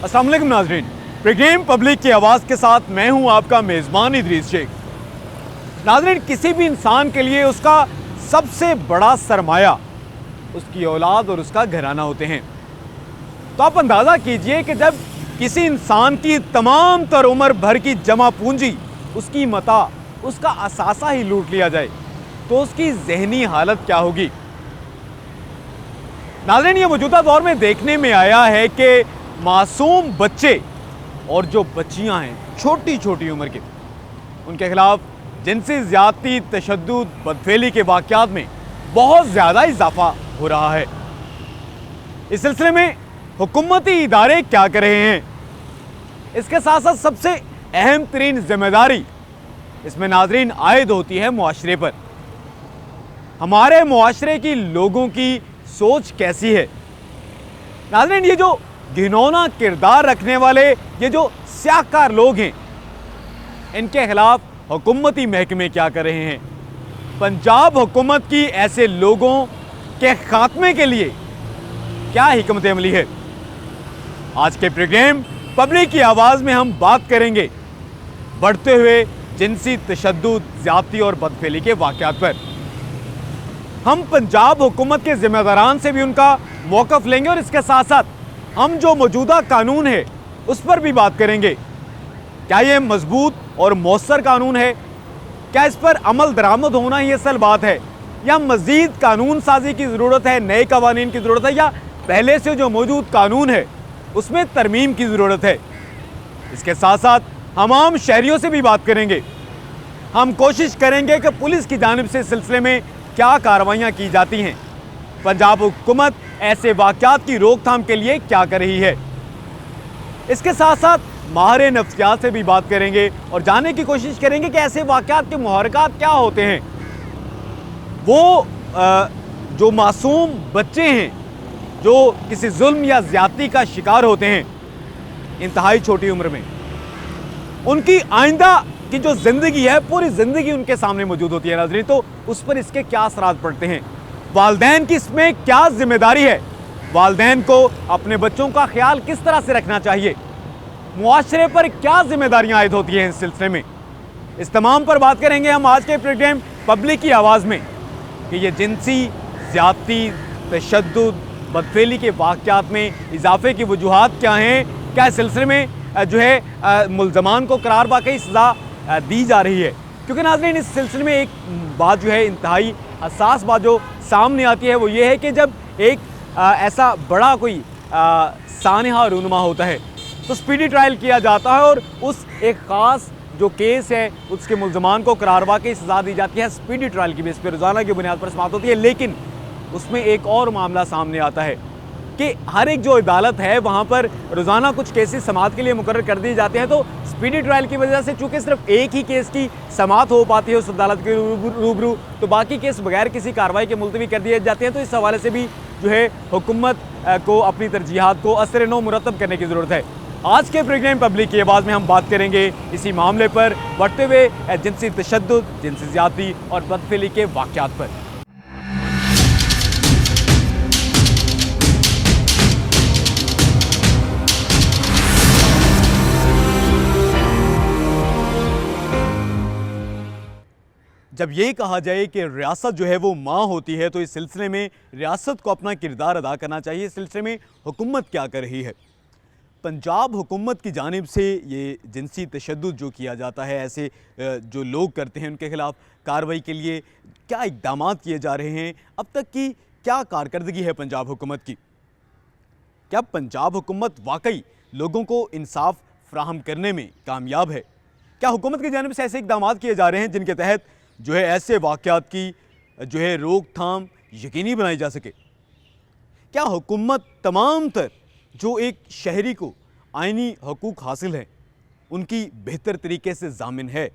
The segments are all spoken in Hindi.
अस्सलाम वालेकुम नाज़रीन, प्रोग्राम पब्लिक की आवाज़ के साथ मैं हूं आपका मेज़बान इदरीस शेख। नाज़रीन, किसी भी इंसान के लिए उसका सबसे बड़ा सरमाया उसकी औलाद और उसका घराना होते हैं। तो आप अंदाज़ा कीजिए कि जब किसी इंसान की तमाम तर उम्र भर की जमा पूंजी, उसकी मता, उसका असासा ही लूट लिया जाए तो उसकी जहनी हालत क्या होगी। नाज़रीन, ये मौजूदा दौर में देखने में आया है कि मासूम बच्चे और जो बच्चियां हैं छोटी छोटी उम्र के, उनके खिलाफ जिनसी ज़्यादती, तशद्दुद, बदफेली के वाक़यात में बहुत ज़्यादा इजाफा हो रहा है। इस सिलसिले में हुकूमती इदारे क्या कर रहे हैं, इसके साथ साथ सबसे अहम तरीन जिम्मेदारी इसमें नाज़रीन आयद होती है मुआशरे पर। हमारे मुआशरे की लोगों की सोच कैसी है। नाज़रीन, ये जो घिनौना किरदार रखने वाले ये जो स्याहकार लोग हैं, इनके खिलाफ हुकूमती महकमे क्या कर रहे हैं। पंजाब हुकूमत की ऐसे लोगों के खात्मे के लिए क्या हिकमत अमली है। आज के प्रोग्राम पब्लिक की आवाज़ में हम बात करेंगे बढ़ते हुए जिनसी तशद्दुद, ज़्यादती और बदफेली के वाक़यात पर। हम पंजाब हुकूमत के ज़िम्मेदारान से भी उनका मौक़िफ़ लेंगे और इसके साथ साथ हम जो मौजूदा कानून है उस पर भी बात करेंगे। क्या ये मजबूत और मौसर कानून है, क्या इस पर अमल दरामद होना ही असल बात है, या मज़ीद कानून साजी की ज़रूरत है, नए कवानीन की ज़रूरत है, या पहले से जो मौजूद कानून है उसमें तरमीम की ज़रूरत है। इसके साथ साथ हम आम शहरियों से भी बात करेंगे। हम कोशिश करेंगे कि पुलिस की जानिब से इस सिलसिले में क्या कार्रवाइयाँ की जाती हैं, पंजाब हुकूमत ऐसे वाक़यात की रोकथाम के लिए क्या कर रही है। इसके साथ साथ माहिर नफ्सियात से भी बात करेंगे और जानने की कोशिश करेंगे कि ऐसे वाक़यात के मुहर्रिकात क्या होते हैं। वो जो मासूम बच्चे हैं जो किसी जुल्म या ज़्यादती का शिकार होते हैं इंतहाई छोटी उम्र में, उनकी आइंदा की जो ज़िंदगी है, पूरी ज़िंदगी उनके सामने मौजूद होती है। नाज़रीन, तो उस पर इसके क्या असरात पड़ते हैं, वालिदैन की इसमें क्या जिम्मेदारी है, वालिदैन को अपने बच्चों का ख्याल किस तरह से रखना चाहिए, मुआशरे पर क्या जिम्मेदारियां आयद होती हैं इस सिलसिले में। इस तमाम पर बात करेंगे हम आज के प्रोग्राम पब्लिक की आवाज़ में कि ये जिनसी ज़्यादती, तशद्दुद, बदफेली के वाक़यात में इजाफे की वजूहात क्या हैं, क्या इस सिलसिले में जो है मुल्ज़मान को करार वाकई सज़ा दी जा रही है। क्योंकि नाज़रीन, इस सिलसिले में एक बात जो है इंतहाई हसास बात जो सामने आती है वो ये है कि जब एक ऐसा बड़ा कोई सानहा रूनुमा होता है तो स्पीडी ट्रायल किया जाता है और उस एक ख़ास जो केस है उसके मुल्ज़मान को करार वाकई सज़ा दी जाती है। स्पीडी ट्रायल की बेस पर रोज़ाना की बुनियाद पर समाप्त होती है। लेकिन उसमें एक और मामला सामने आता है कि हर एक जो अदालत है वहाँ पर रोज़ाना कुछ केसेस समाअत के लिए मुकर्रर कर दिए जाते हैं। तो स्पीडी ट्रायल की वजह से चूँकि सिर्फ एक ही केस की समाअत हो पाती है उस अदालत के रूबरू, तो बाकी केस बगैर किसी कार्रवाई के मुलतवी कर दिए जाते हैं। तो इस हवाले से भी जो है हुकूमत को अपनी तरजीहात को असर नौ मुरतब करने की ज़रूरत है। आज के प्रोग्राम पब्लिक की आवाज़ में हम बात करेंगे इसी मामले पर, बढ़ते हुए जिनसी तशद्दुद, जिनसी ज़्यादती और बदफेली के वाक़यात पर। जब ये कहा जाए कि रियासत जो है वो माँ होती है, तो इस सिलसिले में रियासत को अपना किरदार अदा करना चाहिए। इस सिलसिले में हुकूमत क्या कर रही है। पंजाब हुकूमत की जानिब से ये जिनसी तशद्दुद जो किया जाता है, ऐसे जो लोग करते हैं उनके खिलाफ कार्रवाई के लिए क्या इक़दाम किए जा रहे हैं, अब तक की क्या कारकर्दगी है पंजाब हुकूमत की, क्या पंजाब हुकूमत वाकई लोगों को इंसाफ फ्राहम करने में कामयाब है, क्या हुकूमत की जानिब से ऐसे इक़दाम किए जा रहे हैं जिनके तहत जो है ऐसे वाक़यात की जो है रोकथाम यकीनी बनाई जा सके। क्या हुकूमत तमाम तर जो एक शहरी को आइनी हकूक़ हासिल हैं उनकी बेहतर तरीके से ज़ामिन है।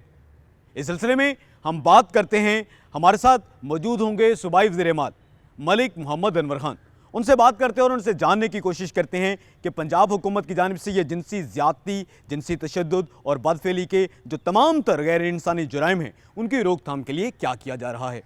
इस सिलसिले में हम बात करते हैं, हमारे साथ मौजूद होंगे सूबाई वज़ीर-ए-आला मलिक मोहम्मद अनवर खान। उनसे बात करते हैं और उनसे जानने की कोशिश करते हैं कि पंजाब हुकूमत की जानिब से ये जिनसी ज़्यादती, जिनसी तशद्दुद और बदफेली के जो तमाम तर गैर इंसानी जुराइम हैं उनकी रोकथाम के लिए क्या किया जा रहा है।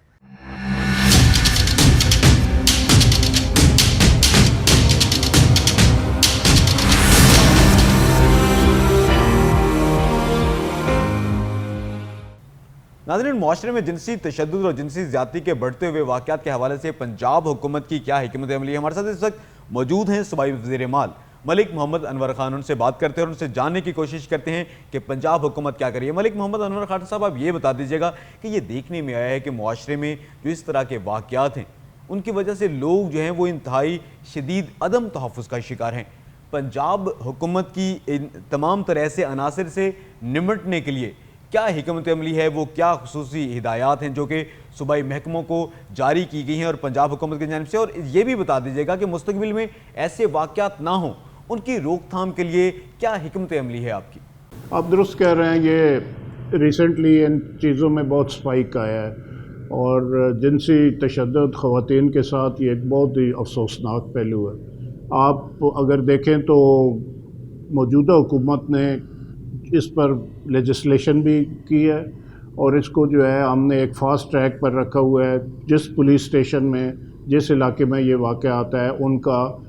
नाज़रीन, मुआशरे में जिनसी तशद्दुद और जिनसी ज़्यादती के बढ़ते हुए वाक़यात के हवाले से पंजाब हुकूमत की क्या हिकमत अमली है। हमारे साथ इस वक्त मौजूद हैं सूबाई वज़ीर माल मलिक मोहम्मद अनवर खान। उनसे बात करते हैं और उनसे जानने की कोशिश करते हैं कि पंजाब हुकूमत क्या करिए। मलिक मोहम्मद अनवर खान साहब, आप ये बता दीजिएगा कि ये देखने में आया है कि मुआशरे में जो इस तरह के वाक़यात हैं उनकी वजह से लोग जो हैं वो इंतहाई शदीद अदम तहफ़्फ़ुज़ का शिकार हैं। पंजाब हुकूमत की इन तमाम तरह ऐसे अनासर से निमटने के लिए क्या हिकमत अमली है, वो क्या खुसूसी हिदायत हैं जो कि सूबाई महकमों को जारी की गई हैं और पंजाब हुकूमत की जानिब से, और ये भी बता दीजिएगा कि मुस्तक़बिल में ऐसे वाक़यात ना हों उनकी रोकथाम के लिए क्या हिकमत अमली है आपकी? आप दुरुस्त कह रहे हैं, ये रिसेंटली इन चीज़ों में बहुत स्पाइक आया है और जिनसी तशद्दुद ख़वातीन के साथ ये एक बहुत ही अफसोसनाक पहलू है। आप अगर देखें तो मौजूदा हुकूमत ने इस पर लेजिस्लेशन भी की है और इसको जो है हमने एक फ़ास्ट ट्रैक पर रखा हुआ है। जिस पुलिस स्टेशन में जिस इलाके में ये वाक़या आता है उनका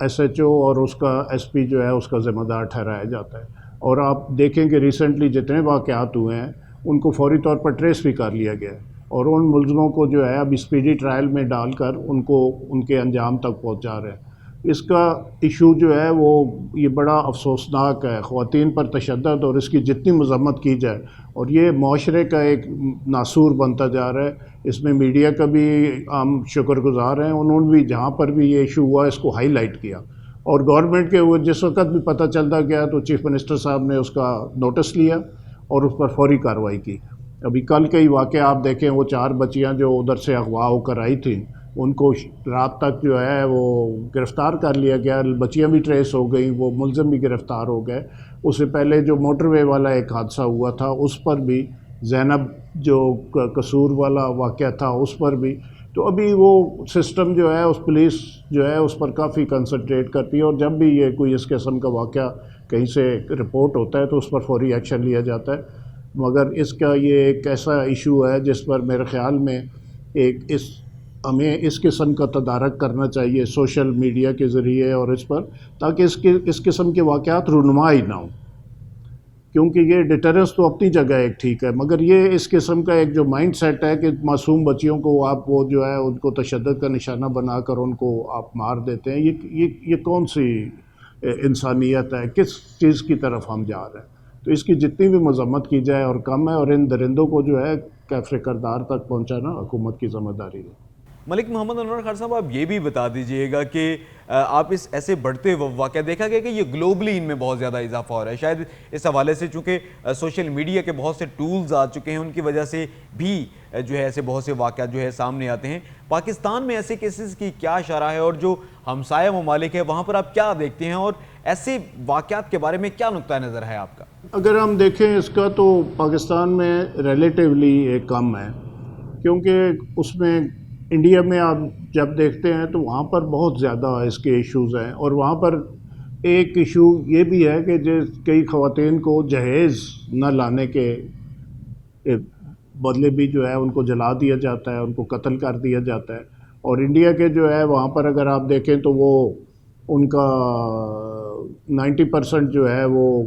SHO और उसका SP जो है उसका ज़िम्मेदार ठहराया जाता है। और आप देखें कि रिसेंटली जितने वाक़यात हुए हैं उनको फ़ौरी तौर पर ट्रेस भी कर लिया गया है और उन मुलज़मों को जो है अब स्पीडी ट्रायल में डालकर उनको उनके अंजाम तक पहुँचा रहे हैं। इसका इशू जो है वो ये बड़ा अफसोसनाक है। ख़वातीन पर तशद्दुद और इसकी जितनी मज़म्मत की जाए और ये माशरे का एक नासूर बनता जा रहा है, इसमें मीडिया का भी हम शुक्रगुज़ार हैं। उन्होंने भी जहाँ पर भी ये इशू हुआ इसको हाईलाइट किया और गवर्नमेंट के वो जिस वक्त भी पता चलता गया तो चीफ़ मिनिस्टर साहब ने उसका नोटिस लिया और उस पर फौरी कार्रवाई की। अभी कल के ही वाक़या आप देखें, वो 4 बच्चियाँ जो उधर से अगवा होकर आई थी उनको रात तक जो है वो गिरफ़्तार कर लिया गया। बच्चियाँ भी ट्रेस हो गई, वो मुलज़िम भी गिरफ़्तार हो गए। उससे पहले जो मोटरवे वाला एक हादसा हुआ था उस पर भी, ज़ैनब जो कसूर वाला वाक़या था उस पर भी, तो अभी वो सिस्टम जो है उस पुलिस जो है उस पर काफ़ी कंसंट्रेट करती है और जब भी ये कोई इस किस्म का वाक़या कहीं से रिपोर्ट होता है तो उस पर फौरी एक्शन लिया जाता है। मगर इसका ये एक ऐसा इशू है जिस पर मेरे ख़्याल में हमें इस किस्म का तदारक करना चाहिए सोशल मीडिया के ज़रिए और इस पर, ताकि इस किस्म के वाक़यात रुनुमा ही ना हो। क्योंकि ये डिटरेंस तो अपनी जगह एक ठीक है, मगर ये इस किस्म का एक जो माइंड सेट है कि मासूम बच्चियों को आप वो जो है उनको तशद्दुद का निशाना बनाकर उनको आप मार देते हैं, ये कौन सी इंसानियत है? किस चीज़ की तरफ हम जा रहे हैं? तो इसकी जितनी भी मज़म्मत की जाए और कम है, और इन दरिंदों को जो है कैफ़े करदार तक पहुँचाना हुकूमत की ज़िम्मेदारी है। मलिक मोहम्मद अनवर खान साहब, आप ये भी बता दीजिएगा कि आप इस ऐसे बढ़ते वाक़या देखा गया कि ये ग्लोबली इनमें बहुत ज़्यादा इजाफा हो रहा है। शायद इस हवाले से चूँकि सोशल मीडिया के बहुत से टूल्स आ चुके हैं उनकी वजह से भी जो है ऐसे बहुत से वाक़यात जो है सामने आते हैं। पाकिस्तान में ऐसे केसेस की क्या शरह है और जो हमसाया ममालिक है वहाँ पर आप क्या देखते हैं और ऐसे वाक़यात के बारे में क्या नुक्ता नज़र है आपका? अगर हम देखें इसका तो पाकिस्तान में रिलेटिवली एक कम है, क्योंकि उसमें इंडिया में आप जब देखते हैं तो वहाँ पर बहुत ज़्यादा इसके इश्यूज़ हैं। और वहाँ पर एक इशू ये भी है कि कई ख़वातीन को जहेज़ न लाने के बदले भी जो है उनको जला दिया जाता है, उनको कत्ल कर दिया जाता है। और इंडिया के जो है वहाँ पर अगर आप देखें तो वो उनका 90% जो है वो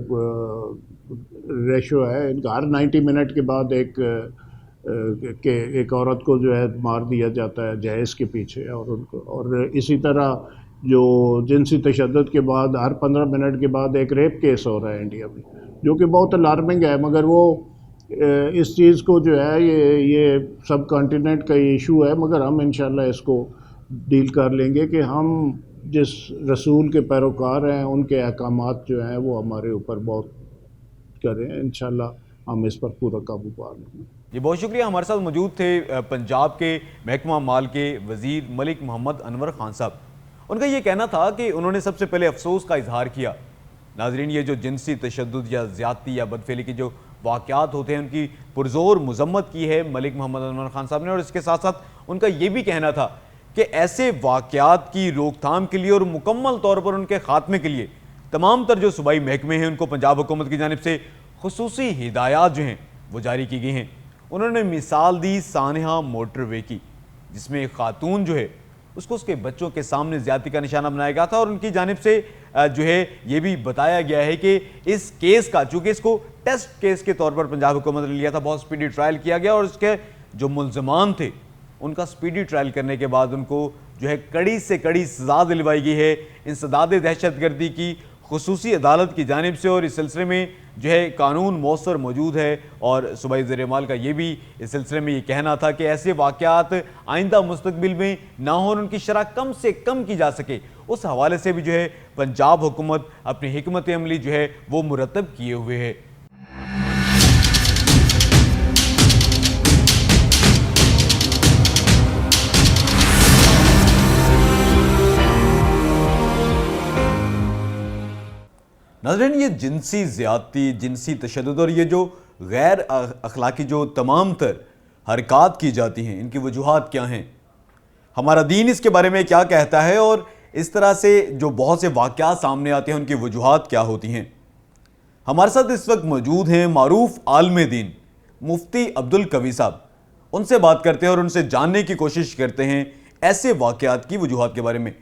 रेशो है, हर 90 मिनट के बाद एक औरत को जो है मार दिया जाता है जहेज़ के पीछे। और इसी तरह जो जिनसी तशद्दुद के बाद हर 15 मिनट के बाद एक रेप केस हो रहा है इंडिया में, जो कि बहुत अलार्मिंग है। मगर वो इस चीज़ को जो है ये सब कॉन्टिनेंट का इशू है, मगर हम इंशाल्लाह इसको डील कर लेंगे कि हम जिस रसूल के पैरोकार हैं उनके अहकामात जो हैं वो हमारे ऊपर बहुत करें। इंशाल्लाह हम इस पर पूरा काबू पा लेंगे। जी, बहुत शुक्रिया। हमारे साथ मौजूद थे पंजाब के महकमा माल के वज़ीर मलिक मोहम्मद अनवर खान साहब। उनका ये कहना था कि उन्होंने सबसे पहले अफसोस का इजहार किया। नाजरीन, ये जो जिनसी तशद्दुद या ज़्यादती या बदफेली की जो वाक़यात होते हैं उनकी पुरज़ोर मज़म्मत की है मलिक मोहम्मद अनवर खान साहब ने। और इसके साथ साथ उनका ये भी कहना था कि ऐसे वाक़यात की रोकथाम के लिए और मुकम्मल तौर पर उनके ख़ात्मे के लिए तमाम तर जो सूबाई महकमे हैं उनको पंजाब हुकूमत की जानिब से खुसूसी हिदायत जो हैं वो जारी की गई हैं। उन्होंने मिसाल दी सानहा मोटरवे की, जिसमें एक खातून जो है उसको उसके बच्चों के सामने ज्यादती का निशाना बनाया गया था। और उनकी जानिब से जो है ये भी बताया गया है कि इस केस का, चूंकि इसको टेस्ट केस के तौर पर पंजाब हुकूमत ने लिया था, बहुत स्पीडी ट्रायल किया गया और उसके जो मुल्ज़िमान थे उनका स्पीडी ट्रायल करने के बाद उनको जो है कड़ी से कड़ी सजा दिलवाई गई है इंसदाद दहशतगर्दी की खुसूसी अदालत की जानिब से। और इस सिलसिले में जो है कानून मौसर मौजूद है और सूबाई ज़ेर-ए-माल का ये भी इस सिलसिले में ये कहना था कि ऐसे वाक़यात आइंदा मुस्तकबिल में ना हो, उनकी शरह कम से कम की जा सके। उस हवाले से भी जो है पंजाब हुकूमत अपनी हिकमत अमली जो है वो मुरतब किए हुए है। नाज़रीन, ये जिनसी ज़्यादती, जिनसी तशद्दुद और ये जो गैर अखलाकी जो तमाम तर हरकत की जाती हैं, इनकी वजूहात क्या हैं, हमारा दीन इसके बारे में क्या कहता है और इस तरह से जो बहुत से वाक़यात सामने आते हैं उनकी वजूहात क्या होती हैं। हमारे साथ इस वक्त मौजूद हैं मारूफ आलम दीन मुफ्ती अब्दुल कवी साहब। उनसे बात करते हैं और उनसे जानने की कोशिश करते हैं ऐसे वाक़यात की वजूहात के बारे में।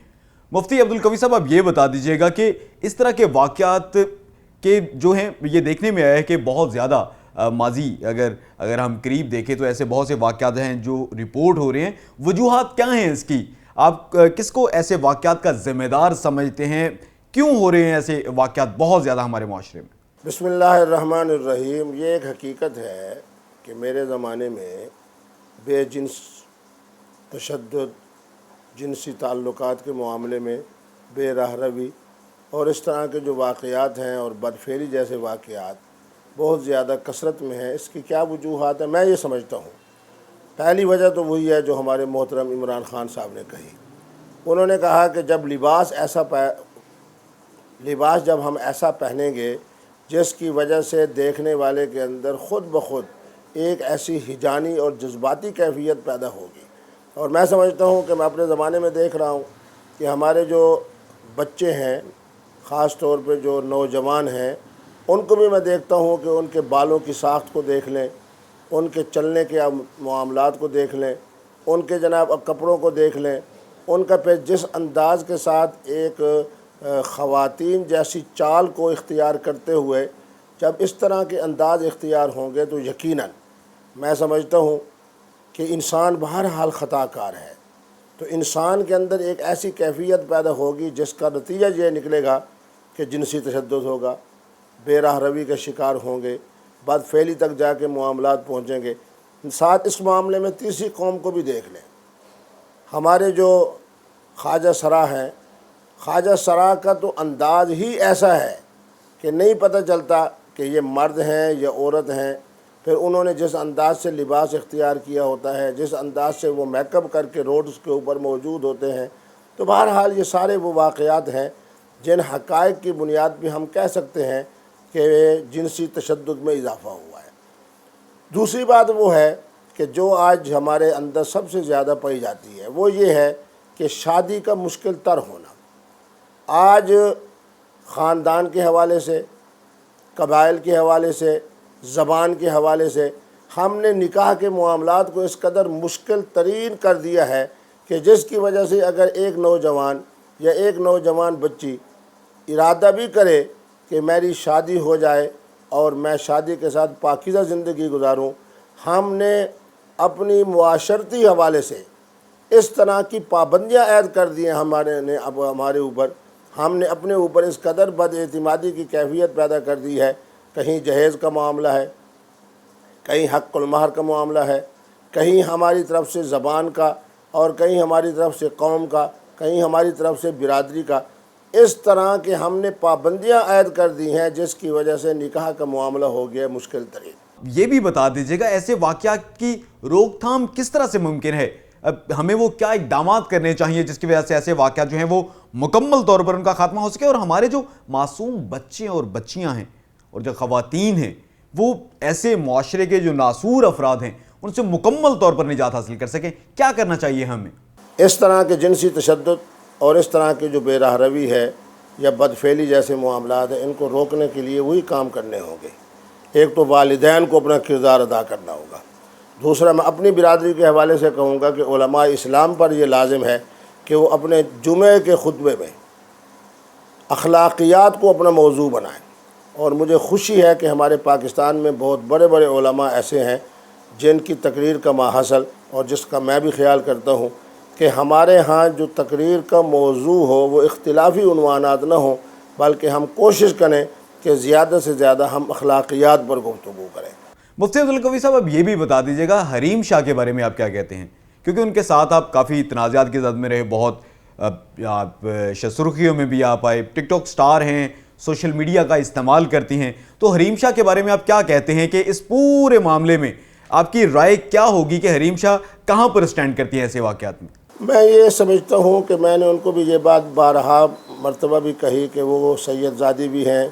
मुफ्ती अब्दुल कवी साहब, आप ये बता दीजिएगा कि इस तरह के वाक़यात के जो हैं ये देखने में आया है कि बहुत ज़्यादा माजी अगर हम करीब देखें तो ऐसे बहुत से वाक़यात हैं जो रिपोर्ट हो रहे हैं। वजूहात क्या हैं इसकी? आप किसको ऐसे वाक़यात का ज़िम्मेदार समझते हैं? क्यों हो रहे हैं ऐसे वाक़यात बहुत ज़्यादा हमारे माशरे में? बिस्मिल्लाहिर्रहमानिर्रहीम। ये एक हकीकत है कि मेरे ज़माने में बेजिन्स तशद्दुद, जिनसी ताल्लुकात के मामले में बेराह रवी और इस तरह के जो वाक़यात हैं और बदफेली जैसे वाक़यात बहुत ज़्यादा कसरत में है। इसकी क्या वजूहात है? मैं ये समझता हूँ पहली वजह तो वही है जो हमारे मोहतरम इमरान ख़ान साहब ने कही। उन्होंने कहा कि जब लिबास जब हम ऐसा पहनेंगे जिसकी वजह से देखने वाले के अंदर ख़ुद ब खुद एक ऐसी हिजानी और जज्बाती कैफियत पैदा होगी। और मैं समझता हूँ कि मैं अपने ज़माने में देख रहा हूँ कि हमारे जो बच्चे हैं, ख़ास तौर पे जो नौजवान हैं, उनको भी मैं देखता हूँ कि उनके बालों की साख्त को देख लें, उनके चलने के मामलात को देख लें, उनके जनाब कपड़ों को देख लें, उनका पे जिस अंदाज़ के साथ एक ख़वातीन जैसी चाल को इख्तियार करते हुए जब इस तरह के अंदाज़ इख्तियार होंगे तो यकीनन मैं समझता हूँ कि इंसान बहरहाल ख़ताकार है। तो इंसान के अंदर एक ऐसी कैफियत पैदा होगी जिसका नतीजा ये निकलेगा कि जिनसी तशद्दुद होगा, बेराह रवी का शिकार होंगे, बदफेली तक जाके मामलात पहुँचेंगे। साथ इस मामले में तीसरी कौम को भी देख लें। हमारे जो ख्वाजा सरा हैं, ख्वाजा सरा का तो अंदाज़ ही ऐसा है कि नहीं पता चलता कि ये मर्द हैं या औरत हैं। फिर उन्होंने जिस अंदाज से लिबास इख्तियार किया होता है, जिस अंदाज से वो मेकअप करके रोड्स के ऊपर मौजूद होते हैं, तो बहरहाल ये सारे वो वाक़यात हैं जिन हक़ाइक़ की बुनियाद पे हम कह सकते हैं कि जिनसी तशद्दुद में इजाफ़ा हुआ है। दूसरी बात वो है कि जो आज हमारे अंदर सबसे ज़्यादा पाई जाती है वो ये है कि शादी का मुश्किल तर होना। आज ख़ानदान के हवाले से, कबाइल के हवाले से, ज़बान के हवाले से हमने निकाह के मामलात को इस कदर मुश्किल तरीन कर दिया है कि जिसकी वजह से अगर एक नौजवान या एक नौजवान बच्ची इरादा भी करे कि मेरी शादी हो जाए और मैं शादी के साथ पाकीज़ा ज़िंदगी गुजारूं, हमने अपनी मुआशरती हवाले से इस तरह की पाबंदियाँ ऐड कर दी हैं अब हमारे ऊपर। हमने अपने ऊपर इस कदर बदएतिमादी की कैफियत पैदा कर दी है। कहीं जहेज़ का मामला है, कहीं हक़्क़ुल महर का मामला है, कहीं हमारी तरफ से ज़बान का और कहीं हमारी तरफ से कौम का, कहीं हमारी तरफ से बिरादरी का। इस तरह के हमने पाबंदियाँ ऐड कर दी हैं जिसकी वजह से निकाह का मामला हो गया मुश्किल तरीन। ये भी बता दीजिएगा ऐसे वाक़यात की रोकथाम किस तरह से मुमकिन है? अब हमें वो क्या इक़दामात करने चाहिए जिसकी वजह से ऐसे वाक़यात जो हैं वो मुकम्मल तौर पर उनका खात्मा हो सके और हमारे जो मासूम बच्चे और बच्चियाँ हैं और जो ख़वातीन हैं वो ऐसे मुआशरे के जो नासूर अफराद हैं उनसे मुकम्मल तौर पर निजात हासिल कर सकें? क्या करना चाहिए हमें? इस तरह के जिनसी तशद्दुद और इस तरह की जो बेराह रवी है या बदफेली जैसे मामलात हैं, इनको रोकने के लिए वही काम करने होंगे। एक तो वालिदैन को अपना किरदार अदा करना होगा। दूसरा, मैं अपनी बिरादरी के हवाले से कहूँगा कि उलमा इस्लाम पर यह लाजिम है कि वो अपने जुमे के खुतबे में अखलाकियात को अपना मौजू बनाएं। और मुझे खुशी है कि हमारे पाकिस्तान में बहुत बड़े बड़े उलमा ऐसे हैं जिनकी तकरीर का माहसल, और जिसका मैं भी ख्याल करता हूँ कि हमारे यहाँ जो तकरीर का मौजू हो वो इख्तिलाफ़ी उन्वानात न हो, बल्कि हम कोशिश करें कि ज़्यादा से ज़्यादा हम अखलाकियात पर गुफ्तगू करें। मुफ्ती अब्दुल कवी साहब, अब ये भी बता दीजिएगा हरीम शाह के बारे में आप क्या कहते हैं, क्योंकि उनके साथ आप काफ़ी तनाज़ात की ज़द में रहे, बहुत आप सुर्खियों में भी आप आए, टिकटॉक स्टार हैं, सोशल मीडिया का इस्तेमाल करती हैं, तो हरीम शाह के बारे में आप क्या कहते हैं कि इस पूरे मामले में आपकी राय क्या होगी कि हरीम शाह कहाँ पर स्टैंड करती हैं ऐसे वाक़यात में? मैं ये समझता हूँ कि मैंने उनको भी ये बात बारहा मरतबा भी कही कि वो सैयदज़ादी भी हैं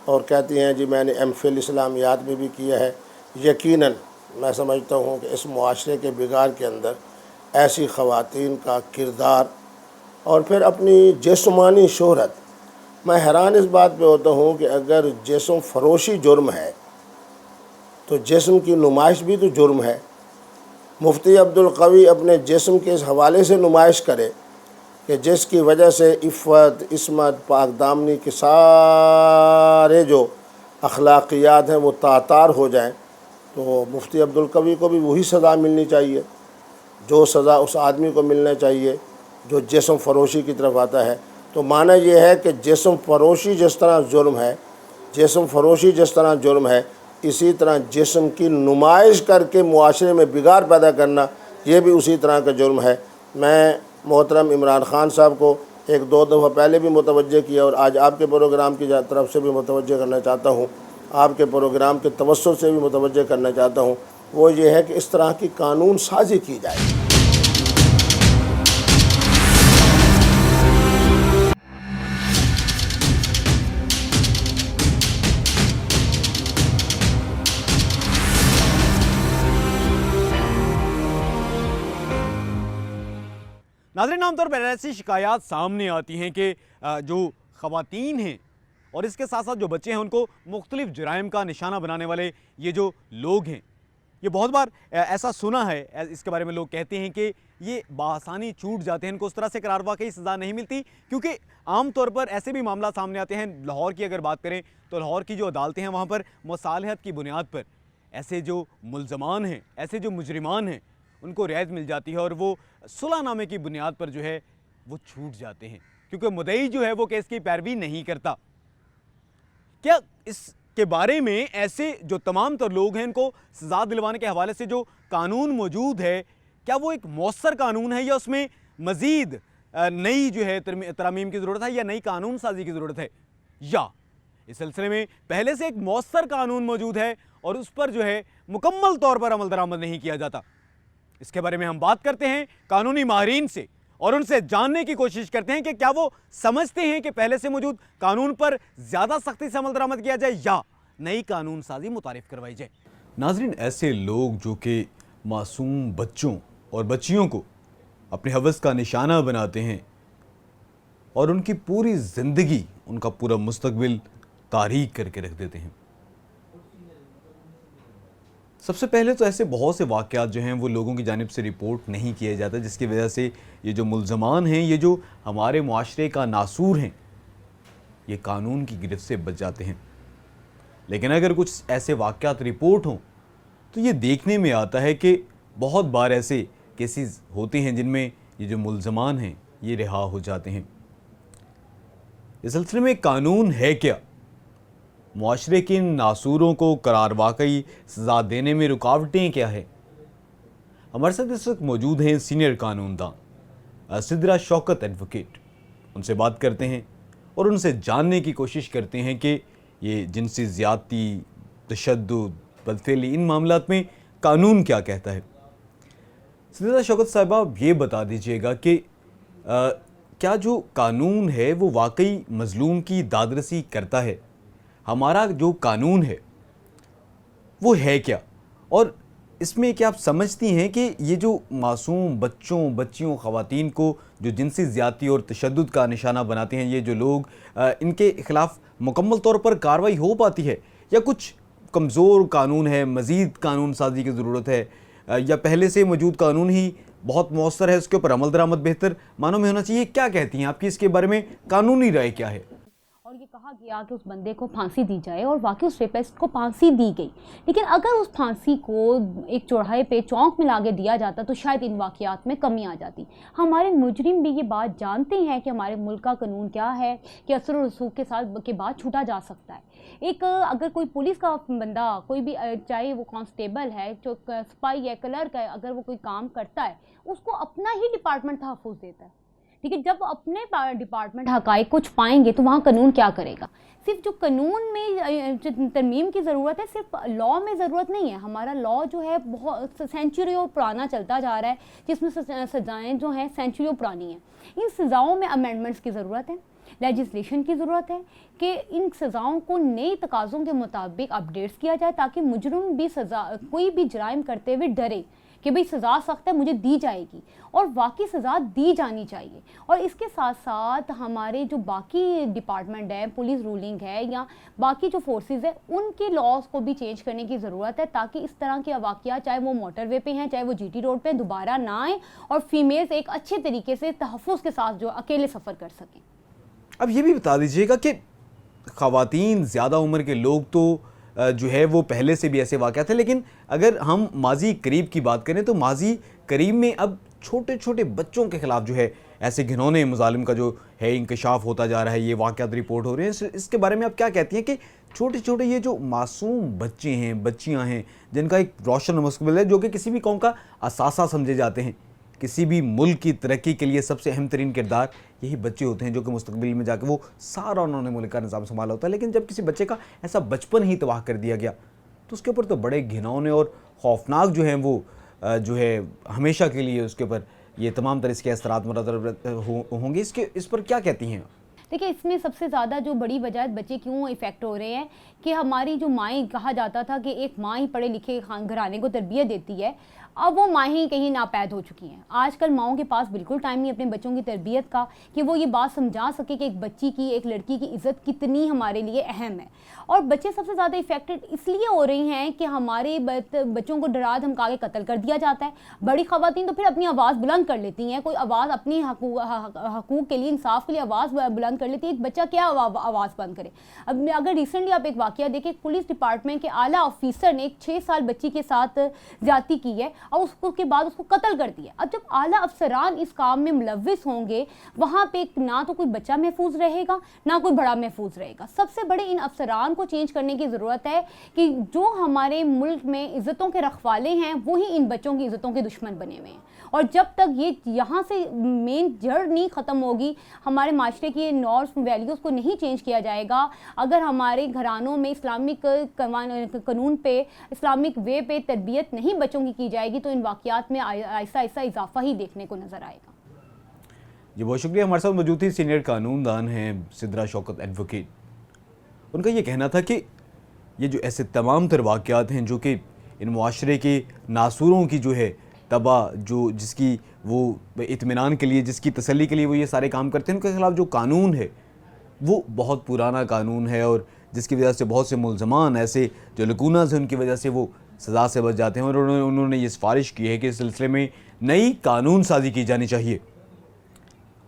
और कहती हैं जी मैंने एमफिल इस्लामियात में भी किया है। यकीनन मैं समझता हूँ कि इस मुआशरे के बिगाड़ के अंदर ऐसी ख़वातीन का किरदार और फिर अपनी जिस्मानी शोहरत, मैं हैरान इस बात पे होता हूँ कि अगर जिस्म फरोशी जुर्म है तो जिस्म की नुमाइश भी तो जुर्म है। मुफ्ती अब्दुल कवी अपने जिस्म के इस हवाले से नुमाइश करे कि जिसकी वजह से इफ़्फ़त, इस्मत, पाक दामनी के सारे जो अखलाकियात हैं वो तातार हो जाएं, तो मुफ्ती अब्दुल कवी को भी वही सज़ा मिलनी चाहिए जो सज़ा उस आदमी को मिलना चाहिए जो जिस्म फरोशी की तरफ आता है। तो माना यह है कि जिस्म फरोशी जिस तरह जुर्म है, जिस्म फरोशी जिस तरह जुर्म है, इसी तरह जिस्म की नुमाइश करके मुआशरे में बिगाड़ पैदा करना ये भी उसी तरह का जुर्म है। मैं मोहतरम इमरान ख़ान साहब को एक दो दफ़ा पहले भी मुतवज्जे किया और आज आपके प्रोग्राम की तरफ से भी मुतवज्जे करना चाहता हूँ, आपके प्रोग्राम के तवस्सुल से भी मुतवज्जे करना चाहता हूँ। वो ये है कि इस तरह की कानून साज़ी की जाए। नाज़रीन, आमतौर पर ऐसी शिकायत सामने आती हैं कि जो ख़वातीन हैं और इसके साथ साथ जो बच्चे हैं उनको मुख्तलिफ़ जुराइम का निशाना बनाने वाले ये जो लोग हैं, ये बहुत बार ऐसा सुना है, इसके बारे में लोग कहते हैं कि ये बासानी छूट जाते हैं, इनको उस तरह से करार वाकई सज़ा नहीं मिलती, क्योंकि आम तौर पर ऐसे भी मामला सामने आते हैं। लाहौर की अगर बात करें तो लाहौर की जो अदालतें हैं वहाँ पर मुसालहत की बुनियाद पर ऐसे जो मुल्ज़मान हैं, ऐसे जो मुजरिमान हैं, उनको रियायत मिल जाती है और वो सुलहनामे की बुनियाद पर जो है वो छूट जाते हैं, क्योंकि मुद्दई जो है वो केस की पैरवी नहीं करता। क्या इसके बारे में ऐसे जो तमाम तर लोग हैं इनको सज़ा दिलवाने के हवाले से जो कानून मौजूद है, क्या वो एक मौसर कानून है या उसमें मज़ीद नई जो है तरमीम की ज़रूरत है या नई कानून साजी की ज़रूरत है, या इस सिलसिले में पहले से एक मौसर कानून मौजूद है और उस पर जो है मुकम्मल तौर पर अमल दरामद नहीं किया जाता? इसके बारे में हम बात करते हैं कानूनी माहिरीन से और उनसे जानने की कोशिश करते हैं कि क्या वो समझते हैं कि पहले से मौजूद कानून पर ज़्यादा सख्ती से अमल दरामद किया जाए या नई कानून साजी मुतारिफ करवाई जाए। नाजरीन, ऐसे लोग जो कि मासूम बच्चों और बच्चियों को अपने हवस का निशाना बनाते हैं और उनकी पूरी ज़िंदगी, उनका पूरा मुस्तकबिल तारीक करके रख देते हैं। सबसे पहले तो ऐसे बहुत से वाक़यात जो हैं वो लोगों की जानिब से रिपोर्ट नहीं किए जाते, जिसकी वजह से ये जो मुल्ज़मान हैं, ये जो हमारे मुआशरे का नासूर हैं, ये कानून की गिरफ्त से बच जाते हैं। लेकिन अगर कुछ ऐसे वाक़यात रिपोर्ट हों तो ये देखने में आता है कि बहुत बार ऐसे केसेस होते हैं जिनमें ये जो मुल्ज़मान हैं ये रिहा हो जाते हैं। इस सिलसिले में कानून है क्या, मुआशरे के नासूरों को करार वाकई सज़ा देने में रुकावटें क्या है? हमारे साथ इस वक्त मौजूद हैं सीनियर कानूनदान सिद्रा शौकत एडवोकेट। उनसे बात करते हैं और उनसे जानने की कोशिश करते हैं कि ये जिनसी ज़्यादती, तशद्दुद, बदफेली, इन मामलात में कानून क्या कहता है। सिद्रा शौकत साहिबा, आप ये बता दीजिएगा कि क्या जो कानून है वो वाकई मज़लूम की दादरसी करता है? हमारा जो कानून है वो है क्या, और इसमें क्या आप समझती हैं कि ये जो मासूम बच्चों, बच्चियों, ख़वातीन को जो जिनसी ज़्यादती और तशद्दुद का निशाना बनाते हैं ये जो लोग, इनके ख़िलाफ़ मुकम्मल तौर पर कार्रवाई हो पाती है या कुछ कमज़ोर कानून है, मज़ीद कानून साजी की ज़रूरत है, या पहले से मौजूद कानून ही बहुत मौसर है, उसके ऊपर अमल दरामद बेहतर मानों में होना चाहिए, क्या कहती हैं आपकी इसके बारे में कानूनी राय क्या है? और ये कहा गया कि उस बंदे को फांसी दी जाए और वाकई उस रेपिस्ट को फांसी दी गई, लेकिन अगर उस फांसी को एक चौराहे पे चौक में लाके दिया जाता तो शायद इन वाक़यात में कमी आ जाती। हमारे मुजरिम भी ये बात जानते हैं कि हमारे मुल्क का कानून क्या है कि असर और रसूख के बाद छूटा जा सकता है। एक अगर कोई पुलिस का बंदा, कोई भी, चाहे वो कांस्टेबल है, जो सिपाही है, क्लर्क है, अगर वो कोई काम करता है उसको अपना ही डिपार्टमेंट तहफ़्फ़ुज़ देता है। ठीक है, जब अपने डिपार्टमेंट हक़ाइक़ को छुपाएंगे तो वहाँ कानून क्या करेगा? सिर्फ जो कानून में तरमीम की ज़रूरत है, सिर्फ लॉ में ज़रूरत नहीं है। हमारा लॉ जो है बहुत सेंचुरियों पुराना चलता जा रहा है, जिसमें सज़ाएँ जो हैं सेंचुरियों पुरानी हैं। इन सज़ाओं में अमेंडमेंट्स की ज़रूरत है, लेजिस्लेशन की ज़रूरत है कि इन सज़ाओं को नई तकाज़ों के मुताबिक अपडेट्स किया जाए, ताकि मुजरिम भी कोई भी जराइम करते हुए डरे कि भाई सज़ा सख्त है, मुझे दी जाएगी, और वाकई सज़ा दी जानी चाहिए। और इसके साथ साथ हमारे जो बाकी डिपार्टमेंट है, पुलिस रूलिंग है या बाकी जो फोर्सेस है, उनके लॉज को भी चेंज करने की ज़रूरत है, ताकि इस तरह के वाक़या, चाहे वो मोटरवे पे हैं, चाहे वो जीटी रोड पे, दोबारा ना आए और फीमेल्स एक अच्छे तरीके से तहफ़्फ़ुज़ के साथ जो अकेले सफ़र कर सकें। अब ये भी बता दीजिएगा कि ख़वातीन, ज़्यादा उम्र के लोग तो जो है वो पहले से भी ऐसे वाक़यात हैं, लेकिन अगर हम माजी करीब की बात करें तो माजी करीब में अब छोटे छोटे बच्चों के ख़िलाफ़ जो है ऐसे घिनौने मुज़ालिम का जो है इंकशाफ होता जा रहा है, ये वाक़यात रिपोर्ट हो रहे हैं। इसके बारे में आप क्या कहती हैं कि छोटे छोटे ये जो मासूम बच्चे हैं, बच्चियां हैं, जिनका एक रोशन मुस्तक़बिल है, जो कि किसी भी कौम का असासा समझे जाते हैं, किसी भी मुल्क की तरक्की के लिए सबसे अहम तरीन किरदार यही बच्चे होते हैं, जो कि मुस्तकबिल में जाकर वो सारा उन्होंने मुल्क का निज़ाम संभाला होता है। लेकिन जब किसी बच्चे का ऐसा बचपन ही तबाह कर दिया गया तो उसके ऊपर तो बड़े घिनौने और खौफनाक जो हैं वो जो है हमेशा के लिए उसके ऊपर ये तमाम तरह के असरात मुरतब होंगे। इस पर क्या कहती हैं? देखिए, इसमें सबसे ज़्यादा जो बड़ी वजह बच्चे क्यों इफ़ेक्ट हो रहे हैं कि हमारी जो माएँ, कहा जाता था कि एक माँ ही पढ़े लिखे घराने को तरबियत देती है, अब वो माँ ही कहीं नापैद हो चुकी हैं। आजकल माओं के पास बिल्कुल टाइम नहीं अपने बच्चों की तरबियत का, कि वो ये बात समझा सके कि एक बच्ची की, एक लड़की की इज़्ज़त कितनी हमारे लिए अहम है। और बच्चे सबसे ज़्यादा इफेक्टेड इसलिए हो रही हैं कि हमारे बच्चों को डरा धमका के कत्ल कर दिया जाता है। बड़ी ख़वातीन तो फिर अपनी आवाज़ बुलंद कर लेती हैं, कोई आवाज़ अपनी हकूक़ के लिए, इंसाफ के लिए आवाज़ बुलंद कर लेती है। एक बच्चा क्या आवाज़ बंद करे? अब अगर रिसेंटली आप एक वाक़या देखें, पुलिस डिपार्टमेंट के आला ऑफिसर ने एक 6 साल बच्ची के साथ ज़्यादती की है और उसके बाद उसको कत्ल कर दिया। अब जब आला अफसरान इस काम में मुलव्विस होंगे, वहाँ पे ना तो कोई बच्चा महफूज रहेगा, ना कोई बड़ा महफूज रहेगा। सबसे बड़े इन अफसरान को चेंज करने की ज़रूरत है कि जो हमारे मुल्क में इज़्ज़तों के रखवाले हैं, वही इन बच्चों की इज़्ज़तों के दुश्मन बने हुए हैं। और जब तक ये यहाँ से मेन जड़ नहीं ख़त्म होगी, हमारे माशरे की नॉर्म्स वैल्यूज़ को नहीं चेंज किया जाएगा, अगर हमारे घरानों में इस्लामिक कानून पे, इस्लामिक वे पे तरबियत नहीं बच्चों की जाएगी, तो इन वाक़यात में आहिस्ता आहिस्ता इजाफा ही देखने को नज़र आएगा। जी, बहुत शुक्रिया। हमारे साथ मौजूद थी सीनियर कानूनदान हैं सिद्रा शौकत एडवोकेट। उनका ये कहना था कि ये जो ऐसे तमाम तर वाक़यात हैं जो कि इन मुआशरे के नासूरों की जो है तबाह, जो जिसकी वो इत्मीनान के लिए, जिसकी तसल्ली के लिए वो ये सारे काम करते हैं, उनके ख़िलाफ़ जो कानून है वो बहुत पुराना कानून है, और जिसकी वजह से बहुत से मुल्ज़मान ऐसे जो लकूनाज़ हैं उनकी वजह से वो सज़ा से बच जाते हैं। और उन्होंने ये सिफारिश की है कि इस सिलसिले में नई कानून साज़ी की जानी चाहिए,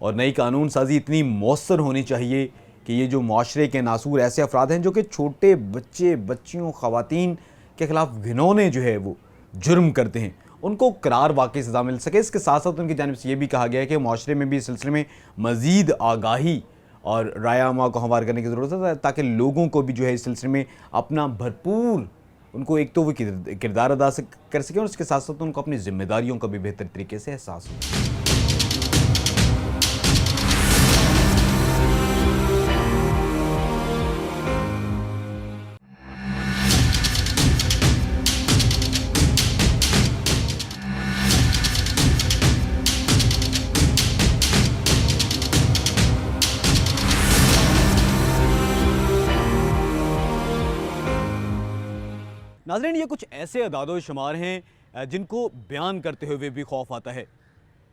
और नई कानून साज़ी इतनी मौसर होनी चाहिए कि ये जो माशरे के नासूर ऐसे अफराद हैं जो कि छोटे बच्चे, बच्चियों, ख़वातीन के ख़िलाफ़ घिनौने जो है वो जुर्म करते हैं, उनको करार वाकई सज़ा मिल सके। इसके साथ साथ उनकी जानिब से ये भी कहा गया है कि माशरे में भी इस सिलसिले में मज़ीद आगाही और राय आमा को हमवार करने की ज़रूरत है, ताकि लोगों को भी जो है इस सिलसिले में अपना भरपूर, उनको एक तो वो किरदार अदा कर सकें, और इसके साथ साथ उनको अपनी ज़िम्मेदारियों का भी बेहतर तरीके से एहसास हो। नाज़रीन, ये कुछ ऐसे अदादो शुमार हैं जिनको बयान करते हुए भी खौफ आता है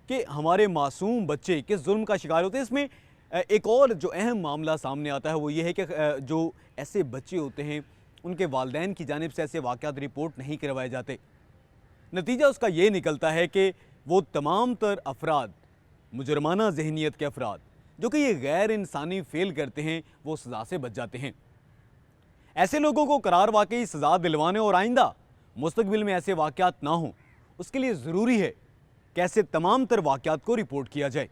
कि हमारे मासूम बच्चे किस जुल्म का शिकार होते हैं। इसमें एक और जो अहम मामला सामने आता है वो ये है कि जो ऐसे बच्चे होते हैं उनके वालिदैन की जानिब से ऐसे वाक़यात रिपोर्ट नहीं करवाए जाते। नतीजा उसका ये निकलता है कि वो तमाम तर अफराद, मुजरमाना जहनीत के अफराद जो कि ये गैर इंसानी फेल करते हैं, वो सज़ा से बच जाते हैं। ऐसे लोगों को करार वाकई सज़ा दिलवाने और आइंदा मुस्तकबिल में ऐसे वाक़यात ना हों, उसके लिए ज़रूरी है कि ऐसे तमाम तर वाक़यात को रिपोर्ट किया जाए।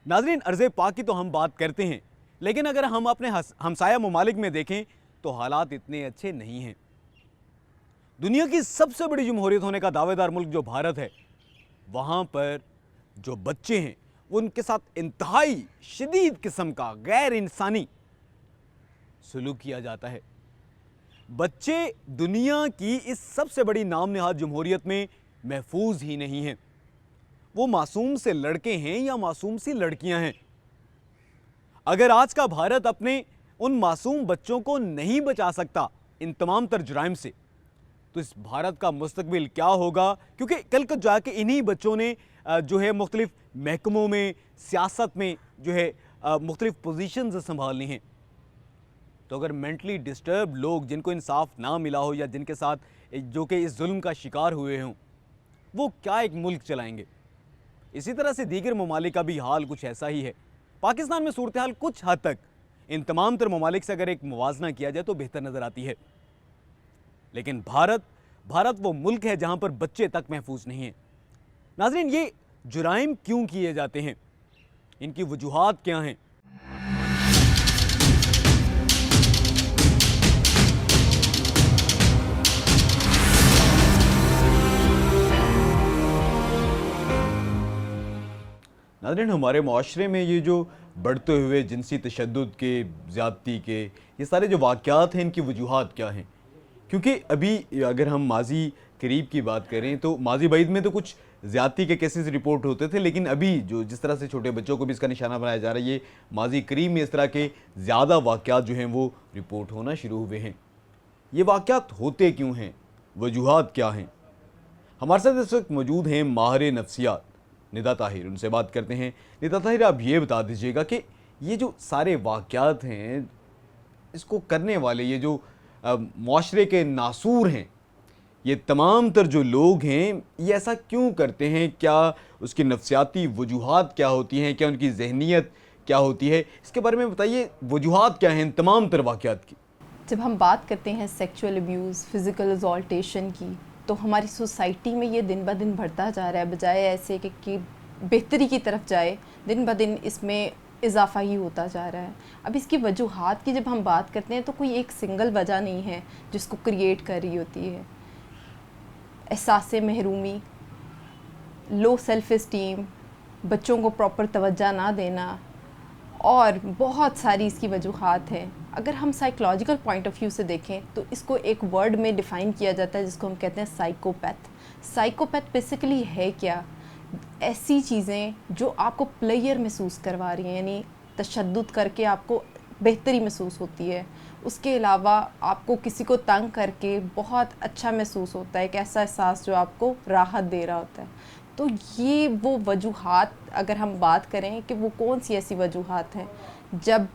नाज़रीन, अर्ज़े पाक की तो हम बात करते हैं, लेकिन अगर हम अपने हमसाया ममालिक में देखें तो हालात इतने अच्छे नहीं हैं। दुनिया की सबसे बड़ी जमहूरियत होने का दावेदार मुल्क जो भारत है, वहाँ पर जो बच्चे हैं वो उनके साथ इंतहाई शदीद किस्म का गैर इंसानी सलूक किया जाता है। बच्चे दुनिया की इस सबसे बड़ी नाम नहाद जमहूरियत में महफूज ही नहीं हैं। वो मासूम से लड़के हैं या मासूम सी लड़कियां हैं। अगर आज का भारत अपने उन मासूम बच्चों को नहीं बचा सकता इन तमाम तर जुराइम से, तो इस भारत का मुस्तकबिल क्या होगा? क्योंकि कल को जाके इन्हीं बच्चों ने जो है मुख्तलिफ महकमों में, सियासत में जो है मुख्तलिफ पोजीशंस संभालनी हैं। तो अगर मेंटली डिस्टर्ब लोग जिनको इंसाफ ना मिला हो या जिनके साथ जो कि इस जुल्म का शिकार हुए हों, वो क्या एक मुल्क चलाएंगे? इसी तरह से दीगर ममालिक का भी हाल कुछ ऐसा ही है। पाकिस्तान में सूरत हाल कुछ हद तक इन तमाम तर ममालिक से अगर एक मुवाजना किया जाए तो बेहतर नज़र आती है, लेकिन भारत वो मुल्क है जहां पर बच्चे तक महफूज नहीं हैं। नाज़रीन, ये जुराइम क्यों किए जाते हैं? इनकी वजूहात क्या हैं? नाज़रीन, हमारे माशरे में ये जो बढ़ते हुए जिनसी तशद्दुद के, ज़्यादती के, ये सारे जो वाक़यात हैं, इनकी वजूहात क्या हैं? क्योंकि अभी अगर हम माजी करीब की बात करें तो माजी बैद में तो कुछ ज़्यादती के केसेस रिपोर्ट होते थे, लेकिन अभी जो जिस तरह से छोटे बच्चों को भी इसका निशाना बनाया जा रहा है, ये माजी करीब में इस तरह के ज़्यादा वाक़यात जो हैं वो रिपोर्ट होना शुरू हुए हैं। ये वाक़यात होते क्यों हैं? वजूहात क्या हैं? हमारे साथ इस वक्त मौजूद हैं माहिर नफ्सियात निदा ताहिर। उनसे बात करते हैं। निदा ताहिर, आप ये बता दीजिएगा कि ये जो सारे वाक़यात हैं, इसको करने वाले ये जो माशरे के नासूर हैं, ये तमाम तर जो लोग हैं, ये ऐसा क्यों करते हैं? क्या उसकी नफ्सियाती वजूहात क्या होती हैं? क्या उनकी जहनीत क्या होती है? इसके बारे में बताइए, वजूहात क्या हैं इन तमाम तर वाक़यात की? जब हम बात करते हैं सेक्सुअल अब्यूज़, फ़िज़िकल असॉल्टेशन की, तो हमारी सोसाइटी में ये दिन ब दिन बढ़ता जा रहा है, बजाय ऐसे कि बेहतरी की तरफ जाए, दिन ब दिन इसमें इजाफा ही होता जा रहा है। अब इसकी वजूहात की जब हम बात करते हैं तो कोई एक सिंगल वजह नहीं है जिसको क्रिएट कर रही होती है। एहसास महरूमी, लो सेल्फ इस्टीम, बच्चों को प्रॉपर तवज्जो ना देना, और बहुत सारी इसकी वजूहात हैं। अगर हम साइकोलॉजिकल पॉइंट ऑफ व्यू से देखें तो इसको एक वर्ड में डिफ़ाइन किया जाता है जिसको हम कहते हैं साइकोपैथ। साइकोपैथ बेसिकली है क्या? ऐसी चीज़ें जो आपको प्लेयर महसूस करवा रही हैं, यानी तशद्दुद करके आपको बेहतरी महसूस होती है। उसके अलावा आपको किसी को तंग करके बहुत अच्छा महसूस होता है, एक ऐसा एहसास जो आपको राहत दे रहा होता है। तो ये वो वजूहात, अगर हम बात करें कि वो कौन सी ऐसी वजूहात हैं जब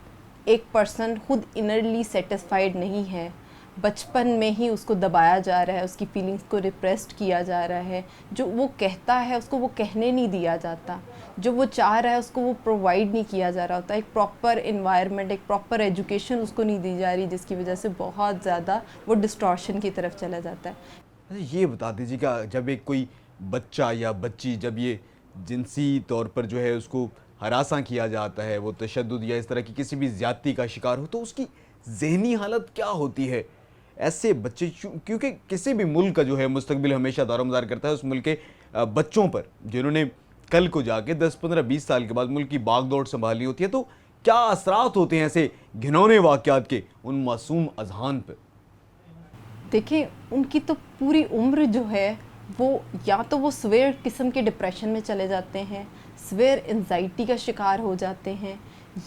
एक पर्सन खुद इनरली सेटिस्फाइड नहीं है, बचपन में ही उसको दबाया जा रहा है, उसकी फीलिंग्स को रिप्रेस्ड किया जा रहा है, जो वो कहता है उसको वो कहने नहीं दिया जाता, जो वो चाह रहा है उसको वो प्रोवाइड नहीं किया जा रहा होता, एक प्रॉपर इन्वायरमेंट, एक प्रॉपर एजुकेशन उसको नहीं दी जा रही, जिसकी वजह से बहुत ज़्यादा वो डिस्टॉर्शन की तरफ चला जाता है। ये बता दीजिएगा, जब एक कोई बच्चा या बच्ची जब ये जिनसी तौर पर जो है उसको हरासा किया जाता है, वो तशद्दुद या इस तरह की किसी भी ज़्यादती का शिकार हो, तो उसकी ज़हनी हालत क्या होती है? ऐसे बच्चे, क्योंकि किसी भी मुल्क का जो है मुस्तकबिल हमेशा दारोमदार करता है उस मुल्क के बच्चों पर, जिन्होंने कल को जाके 10, 15, 20 साल के बाद मुल्क की बागदौड़ संभालनी होती है। तो क्या असरात होते हैं ऐसे घिनौने वाक़यात के उन मासूम अज़हान पर? देखिए, उनकी तो पूरी उम्र जो है वो या तो वो सवेयर किस्म के डिप्रेशन में चले जाते हैं, सवेयर एंजाइटी का शिकार हो जाते हैं,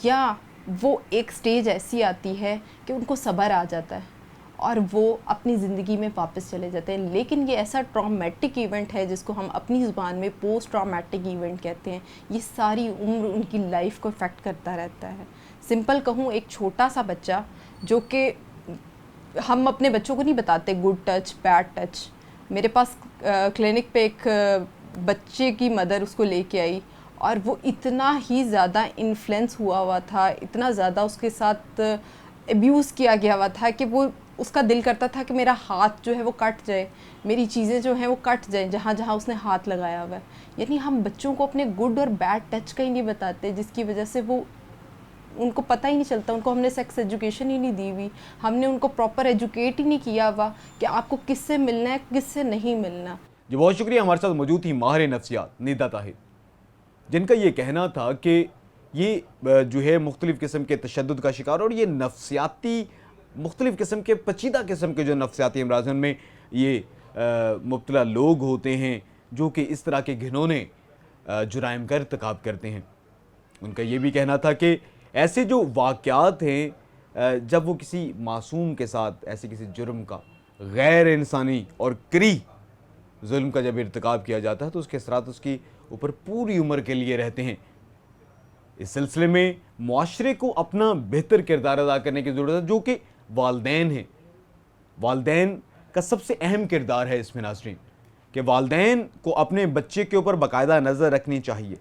या वो एक स्टेज ऐसी आती है कि उनको सब्र आ जाता है और वो अपनी ज़िंदगी में वापस चले जाते हैं। लेकिन ये ऐसा ट्रॉमेटिक इवेंट है जिसको हम अपनी ज़ुबान में पोस्ट ट्रॉमेटिक इवेंट कहते हैं। ये सारी उम्र उनकी लाइफ को इफ़ेक्ट करता रहता है। सिंपल कहूँ, एक छोटा सा बच्चा जो कि हम अपने बच्चों को नहीं बताते गुड टच बैड टच, मेरे पास क्लिनिक पे एक बच्चे की मदर उसको लेके आई और वो इतना ही ज़्यादा इन्फ्लुएंस हुआ था, इतना ज़्यादा उसके साथ अब्यूज़ किया गया हुआ था कि वो उसका दिल करता था कि मेरा हाथ जो है वो कट जाए, मेरी चीज़ें जो हैं वो कट जाएं जहाँ जहाँ उसने हाथ लगाया हुआ है। यानी हम बच्चों को अपने गुड और बैड टच का ही नहीं बताते, जिसकी वजह से वो उनको पता ही नहीं चलता। उनको हमने सेक्स एजुकेशन ही नहीं दी हुई, हमने उनको प्रॉपर एजुकेट ही नहीं किया हुआ कि आपको किससे मिलना है, किससे नहीं मिलना। जी बहुत शुक्रिया। हमारे साथ मौजूद थी माहिर नफ्सियात निदा ताहिर, जिनका ये कहना था कि ये जो है मुख्तलिफ़ किस्म के तशद्दुद का शिकार और ये नफ्सियाती मुख्तलिफ़ किस्म के पेचीदा किस्म के जो नफ्सियाती अमराज़ हैं उनमें ये मुब्तला लोग होते हैं जो कि इस तरह के घिनौने जुराइम का इर्तिकाब करते हैं। उनका ये भी कहना था कि ऐसे जो वाक़यात हैं जब वो किसी मासूम के साथ ऐसे किसी जुर्म का गैर इंसानी और करी जुल्म का जब इर्तिकाब किया जाता है तो उसके असरात उसकी ऊपर पूरी उम्र के लिए रहते हैं। इस सिलसिले में मुआशरे को अपना बेहतर किरदार अदा करने की ज़रूरत है, जो कि वालदैन हैं। वालदैन का सबसे अहम किरदार है इसमें नाज़रीन, कि वालदैन को अपने बच्चे के ऊपर बाकायदा नज़र रखनी चाहिए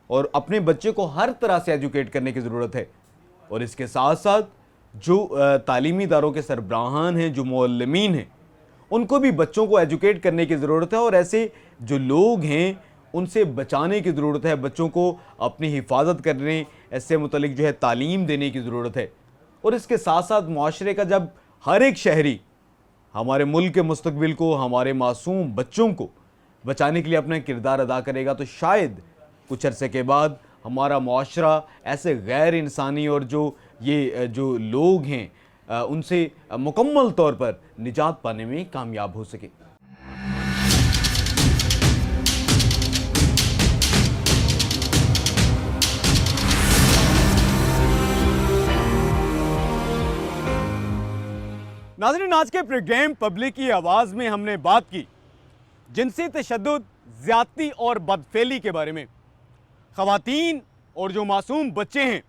और अपने बच्चे को हर तरह से एजुकेट करने की ज़रूरत है। और इसके साथ साथ जो तालीमी इदारों के सरबराहान हैं, जो मुअल्लिमीन हैं, उनको भी बच्चों को एजुकेट करने की ज़रूरत है और ऐसे जो लोग हैं उनसे बचाने की ज़रूरत है। बच्चों को अपनी हिफाजत करने ऐसे मुतलिक जो है तालीम देने की ज़रूरत है। और इसके साथ साथ मुआशरे का जब हर एक शहरी हमारे मुल्क के मुस्तकबिल को, हमारे मासूम बच्चों को बचाने के लिए अपना किरदार अदा करेगा तो शायद कुछ अरसे के बाद हमारा मुआशरा ऐसे गैर इंसानी और जो लोग हैं उनसे मुकम्मल तौर पर निजात पाने में कामयाब हो सके। नाज़रीन, आज के प्रोग्राम पब्लिक की आवाज़ में हमने बात की जिनसी तशद्दुद, ज़्यादती और बदफेली के बारे में। ख़वातीन और जो मासूम बच्चे हैं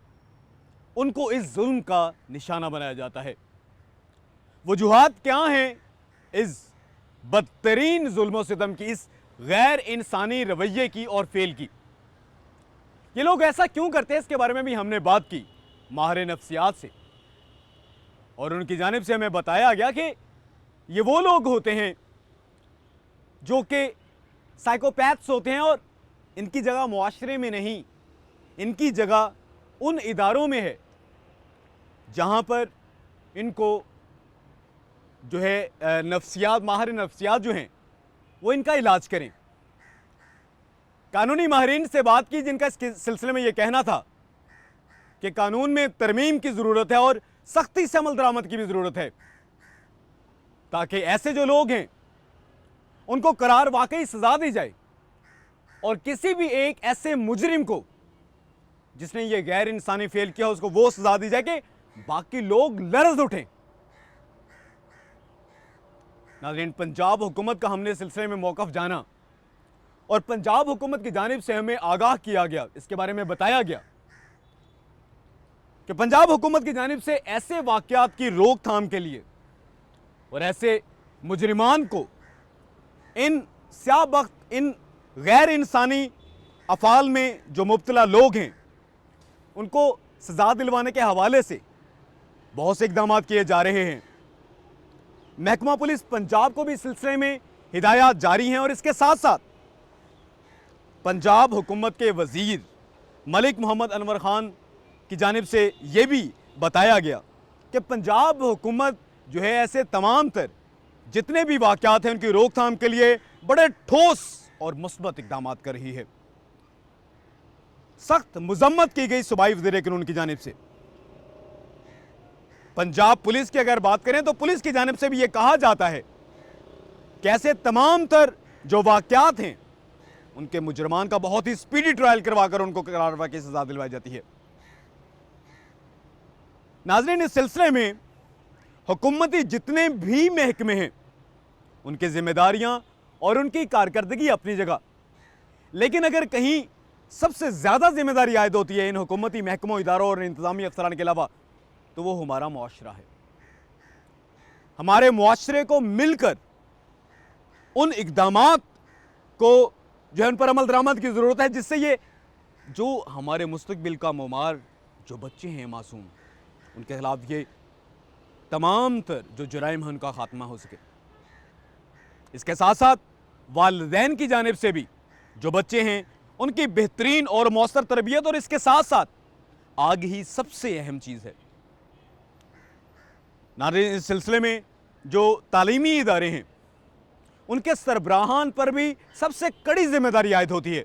उनको इस जुल्म का निशाना बनाया जाता है। वजूहात क्या हैं इस बदतरीन जुल्म और सितम की, इस गैर इंसानी रवैये की और फेल की? ये लोग ऐसा क्यों करते हैं, इसके बारे में भी हमने बात की माहिर नफ्सियात से और उनकी जानिब से हमें बताया गया कि ये वो लोग होते हैं जो कि साइकोपैथ्स होते हैं और इनकी जगह मुआशरे में नहीं, इनकी जगह उन इदारों में है जहाँ पर इनको जो है नफ्सियात, माहिर नफ्सियात जो हैं वो इनका इलाज करें। कानूनी माहिरीन से बात की जिनका इस सिलसिले में ये कहना था कि कानून में तरमीम की ज़रूरत है और सख्ती से अमल दरामद की भी ज़रूरत है ताकि ऐसे जो लोग हैं उनको करार वाकई सज़ा दी जाए और किसी भी एक ऐसे मुजरिम को जिसने ये गैर इंसानी फेल किया उसको वो सज़ा दी जाए कि बाकी लोग लर्ज़ उठें। नाज़रीन, पंजाब हुकूमत का हमने सिलसिले में मौक़िफ़ जाना और पंजाब हुकूमत की जानिब से हमें आगाह किया गया, इसके बारे में बताया गया कि पंजाब हुकूमत की जानिब से ऐसे वाक़यात की रोकथाम के लिए और ऐसे मुजरिमान को, इन स्याबख्त, इन गैर इंसानी अफ़ाल में जो मुब्तला लोग हैं उनको सज़ा दिलवाने के हवाले से बहुत से इक़दामात किए जा रहे हैं। महकमा पुलिस पंजाब को भी इस सिलसिले में हिदायत जारी हैं और इसके साथ साथ पंजाब हुकूमत के वज़ीर मलिक मोहम्मद अनवर ख़ान की जानिब से ये भी बताया गया कि पंजाब हुकूमत जो है ऐसे तमाम तर जितने भी वाक़यात हैं उनकी रोकथाम के लिए बड़े ठोस और मुस्बत इक़दामात कर रही है। सख्त मज़म्मत की गई सूबाई वज़ीर कानून की जानिब से। पंजाब पुलिस की अगर बात करें तो पुलिस की जानिब से भी ये कहा जाता है कि ऐसे तमाम तर जो वाक़यात हैं उनके मुजरमान का बहुत ही स्पीडी ट्रायल करवाकर उनको करार की सज़ा दिलवाई जाती है। नाज़रीन, इस सिलसिले में हुकूमती जितने भी महकमे हैं उनकी जिम्मेदारियां और उनकी कारकर्दगी अपनी जगह, लेकिन अगर कहीं सबसे ज़्यादा जिम्मेदारी आयद होती है इन हुकूमती महकमों, इदारों और इंतज़ामी अफसरान के अलावा तो वो हमारा मुआशरा है। हमारे मुआशरे को मिलकर उन इकदामात को जो है उन पर अमल दरामद की ज़रूरत है, जिससे ये जो हमारे मुस्तकबिल का मुमार जो बच्चे हैं मासूम, उनके खिलाफ ये तमाम तर जो जुराइम है उनका खात्मा हो सके। इसके साथ साथ वालिदैन की जानिब से भी जो बच्चे हैं उनकी बेहतरीन और मौसर तरबियत, और इसके साथ साथ आगे ही सबसे अहम चीज़ है नाज़रीन, इस सिलसिले में जो तालीमी इदारे हैं उनके सरबराहान पर भी सबसे कड़ी जिम्मेदारी आयद होती है,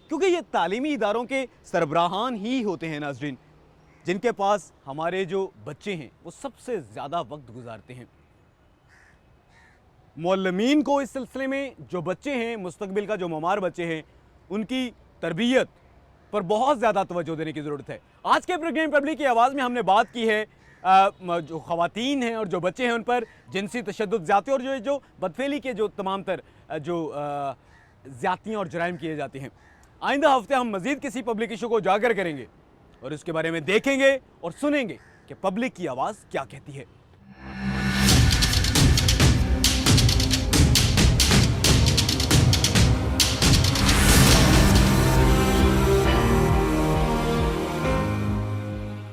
क्योंकि ये तालीमी इदारों के सरबराहान ही होते हैं नाज़रीन जिनके पास हमारे जो बच्चे हैं वो सबसे ज़्यादा वक्त गुजारते हैं। मुअल्लिमीन को इस सिलसिले में जो बच्चे हैं, मुस्तकबिल का जो ममार बच्चे हैं, उनकी तरबियत पर बहुत ज़्यादा तवज्जो देने की ज़रूरत है। आज के प्रोग्राम पब्लिक की आवाज़ में हमने बात की है जो ख़वातीन हैं और जो बच्चे हैं उन पर जिनसी तशद्दुद, ज़्यादती और जो बदफेली के जो तमाम तर जो ज़्यादतियाँ और जराइम किए जाते हैं। आइंदा हफ्ते हम मज़ीद किसी पब्लिक इशू को उजागर करेंगे और इसके बारे में देखेंगे और सुनेंगे कि पब्लिक की आवाज़ क्या कहती है।